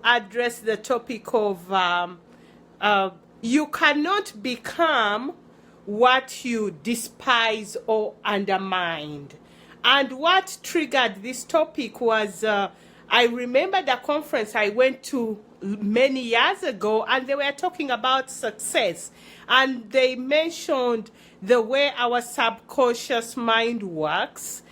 address the topic of you cannot become what you despise or undermine. And what triggered this topic was I remember the conference I went to many years ago, and they were talking about success, and they mentioned the way our subconscious mind works.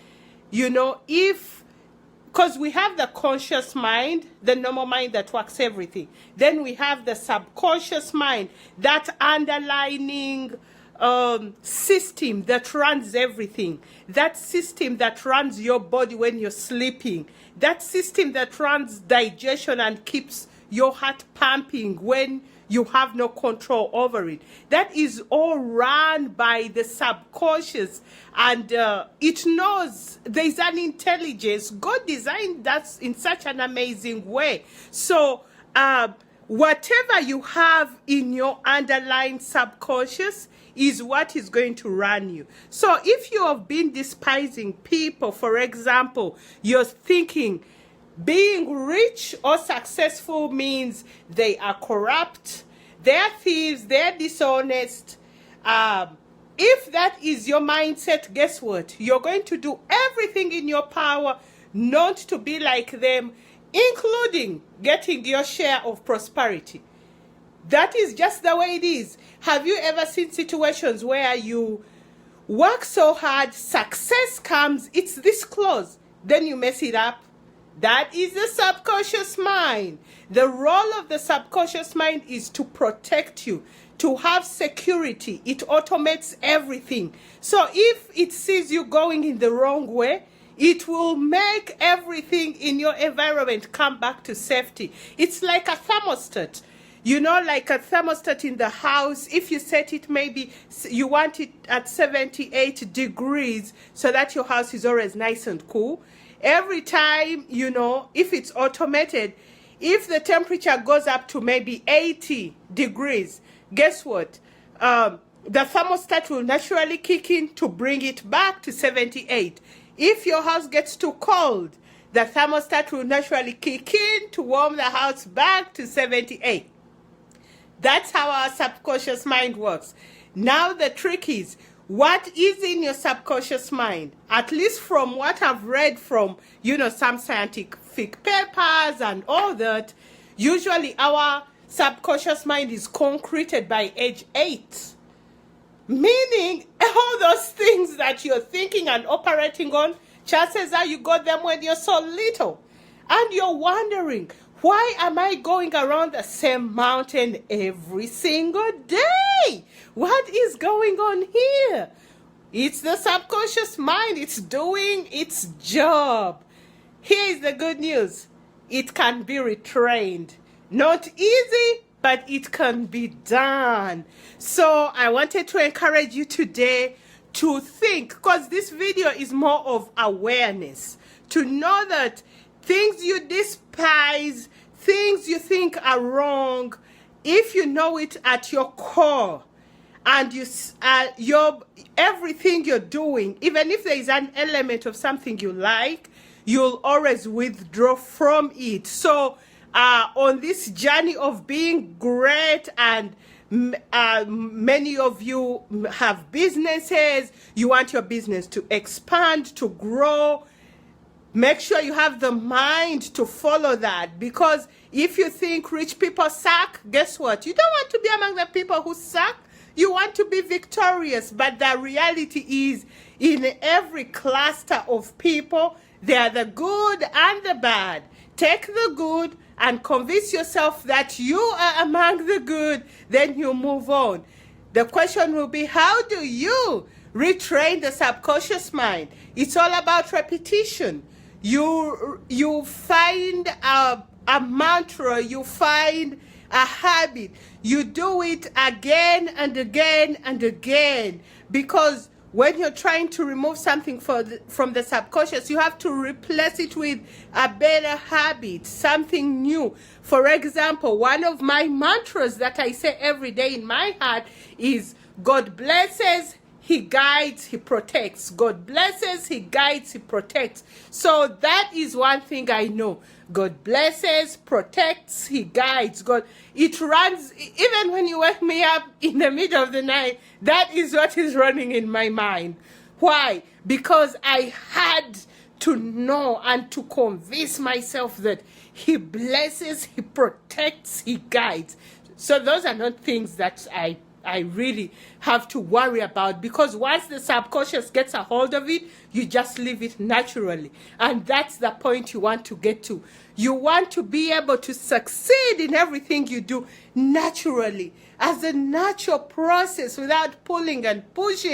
You know, because we have the conscious mind, the normal mind that works everything. Then we have the subconscious mind, that underlining system that runs everything. That system that runs your body when you're sleeping. That system that runs digestion and keeps your heart pumping when you have no control over it. That is all run by the subconscious, and it knows there's an intelligence. God designed that in such an amazing way. So whatever you have in your underlying subconscious is what is going to run you. So if you have been despising people, for example, you're thinking being rich or successful means they are corrupt, they're thieves, they're dishonest. If that is your mindset, guess what? You're going to do everything in your power not to be like them, including getting your share of prosperity. That is just the way it is. Have you ever seen situations where you work so hard, success comes, it's this close, then you mess it up? That is the subconscious mind. The role of the subconscious mind is to protect you, to have security. It automates everything. So if it sees you going in the wrong way, it will make everything in your environment come back to safety. It's like a thermostat. You know, like a thermostat in the house, if you set it, maybe you want it at 78 degrees so that your house is always nice and cool. Every time, you know, if it's automated, if the temperature goes up to maybe 80 degrees, guess what? The thermostat will naturally kick in to bring it back to 78. If your house gets too cold, the thermostat will naturally kick in to warm the house back to 78. That's how our subconscious mind works. Now the trick is, what is in your subconscious mind? At least from what I've read from, you know, some scientific papers and all that, usually our subconscious mind is concreted by age 8. Meaning, all those things that you're thinking and operating on, chances are you got them when you're so little. And you're wondering, why am I going around the same mountain every single day? What is going on here? It's the subconscious mind. It's doing its job. Here is the good news. It can be retrained. Not easy, but it can be done. So I wanted to encourage you today to think, because this video is more of awareness, to know that things you despise, things you think are wrong, if you know it at your core, and everything you're doing, even if there is an element of something you like, you'll always withdraw from it. So on this journey of being great, and many of you have businesses, you want your business to expand, to grow, make sure you have the mind to follow that. Because if you think rich people suck, guess what? You don't want to be among the people who suck. You want to be victorious. But the reality is, in every cluster of people, there are the good and the bad. Take the good and convince yourself that you are among the good. Then you move on. The question will be, how do you retrain the subconscious mind? It's all about repetition. You find a mantra, you find a habit, you do it again and again and again, because when you're trying to remove something from the subconscious, you have to replace it with a better habit, something new. For example, one of my mantras that I say every day in my heart is, God blesses, He guides, He protects. God blesses, He guides, He protects. So that is one thing I know. God blesses, protects, He guides. God, it runs, even when you wake me up in the middle of the night, that is what is running in my mind. Why? Because I had to know and to convince myself that He blesses, He protects, He guides. So those are not things that I really have to worry about, because once the subconscious gets a hold of it, you just leave it naturally. And that's the point you want to get to. You want to be able to succeed in everything you do naturally, as a natural process, without pulling and pushing.